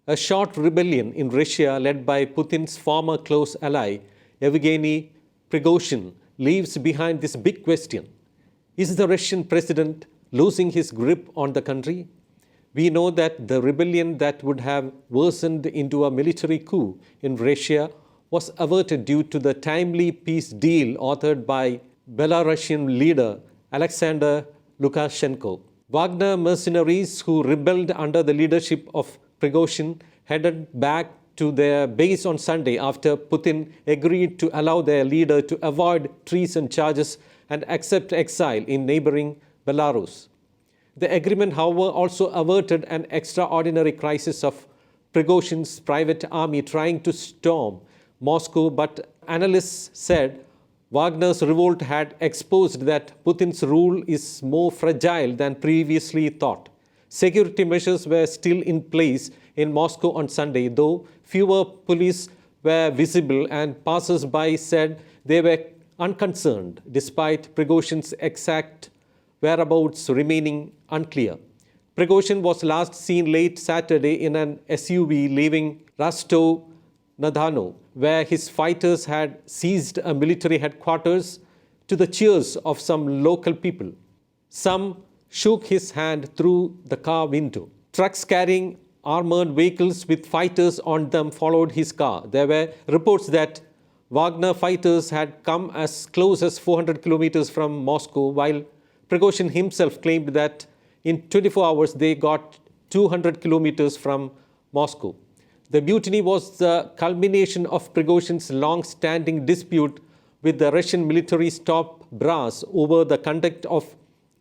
A short rebellion in Russia led by Putin's former close ally, Yevgeny Prigozhin, leaves behind this big question. Is the Russian president losing his grip on the country? We know that the rebellion that would have worsened into a military coup in Russia was averted due to the timely peace deal authored by Belarusian leader Alexander Lukashenko. Wagner mercenaries who rebelled under the leadership of Prigozhin headed back to their base on Sunday after Putin agreed to allow their leader to avoid treason charges and accept exile in neighbouring Belarus. The agreement, however, also averted an extraordinary crisis of Prigozhin's private army trying to storm Moscow, but analysts said Wagner's revolt had exposed that Putin's rule is more fragile than previously thought. Security measures were still in place in Moscow on Sunday, though fewer police were visible and passers-by said they were unconcerned, despite Prigozhin's exact whereabouts remaining unclear. Prigozhin was last seen late Saturday in an SUV leaving Rostov-na-Don, where his fighters had seized a military headquarters, to the cheers of some local people. Some shook his hand through the car window. Trucks carrying armored vehicles with fighters on them followed his car. There were reports that Wagner fighters had come as close as 400 kilometers from Moscow, while Prigozhin himself claimed that in 24 hours they got 200 kilometers from Moscow. The mutiny was the culmination of Prigozhin's long-standing dispute with the Russian military's top brass over the conduct of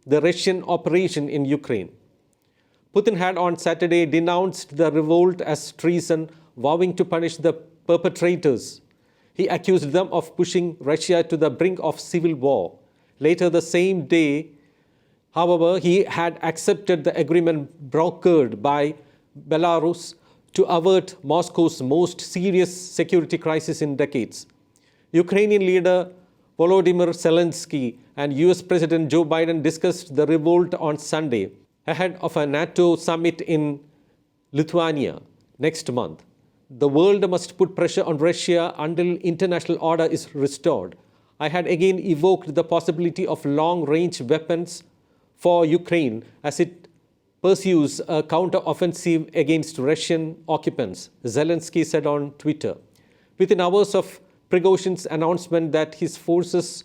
the Russian operation in Ukraine. Putin had on Saturday denounced the revolt as treason, vowing to punish the perpetrators. He accused them of pushing Russia to the brink of civil war. Later the same day, however, he had accepted the agreement brokered by Belarus to avert Moscow's most serious security crisis in decades. Ukrainian leader Volodymyr Zelensky and US President Joe Biden discussed the revolt on Sunday ahead of a NATO summit in Lithuania next month. The world must put pressure on Russia until international order is restored. I had again evoked the possibility of long-range weapons for Ukraine as it pursues a counter-offensive against Russian occupants, Zelensky said on Twitter. Within hours of Prigozhin's announcement that his forces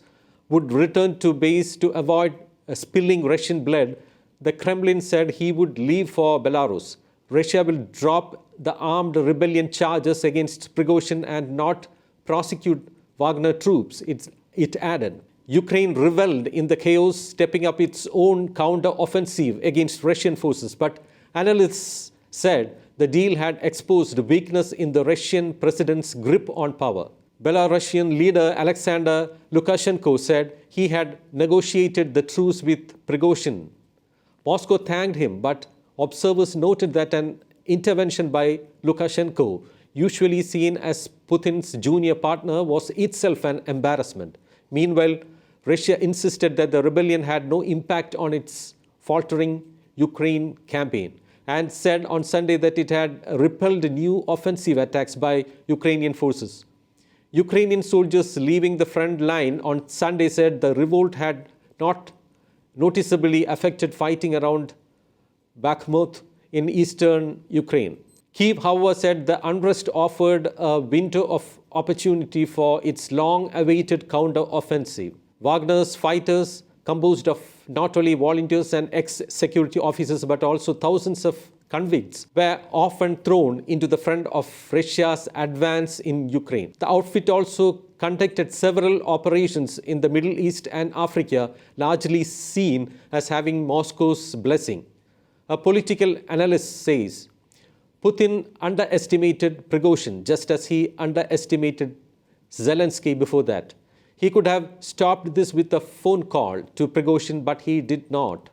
would return to base to avoid spilling Russian blood, the Kremlin said he would leave for Belarus. Russia will drop the armed rebellion charges against Prigozhin and not prosecute Wagner troops, it added. Ukraine reveled in the chaos, stepping up its own counter-offensive against Russian forces. But analysts said the deal had exposed weakness in the Russian president's grip on power. Belarusian leader Alexander Lukashenko said he had negotiated the truce with Prigozhin. Moscow thanked him, but observers noted that an intervention by Lukashenko, usually seen as Putin's junior partner, was itself an embarrassment. Meanwhile, Russia insisted that the rebellion had no impact on its faltering Ukraine campaign and said on Sunday that it had repelled new offensive attacks by Ukrainian forces. Ukrainian soldiers leaving the front line on Sunday said the revolt had not noticeably affected fighting around Bakhmut in eastern Ukraine. Kyiv, however, said the unrest offered a window of opportunity for its long-awaited counter-offensive. Wagner's fighters, composed of not only volunteers and ex-security officers but also thousands of convicts, were often thrown into the front of Russia's advance in Ukraine. The outfit also conducted several operations in the Middle East and Africa, largely seen as having Moscow's blessing. A political analyst says, Putin underestimated Prigozhin just as he underestimated Zelensky before that. He could have stopped this with a phone call to Prigozhin, but he did not.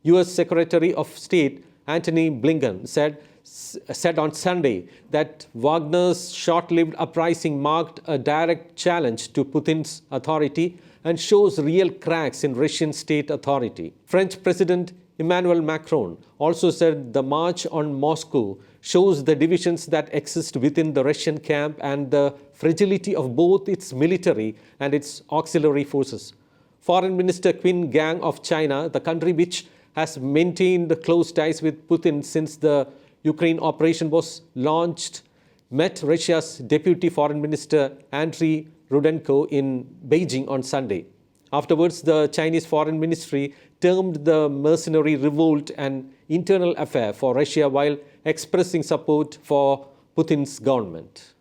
US Secretary of State Antony Blinken said on Sunday that Wagner's short-lived uprising marked a direct challenge to Putin's authority and shows real cracks in Russian state authority. French President Emmanuel Macron also said the march on Moscow shows the divisions that exist within the Russian camp and the fragility of both its military and its auxiliary forces. Foreign Minister Qin Gang of China, the country which has maintained close ties with Putin since the Ukraine operation was launched, met Russia's Deputy Foreign Minister Andriy Rudenko in Beijing on Sunday. Afterwards, the Chinese Foreign Ministry termed the mercenary revolt an internal affair for Russia while expressing support for Putin's government.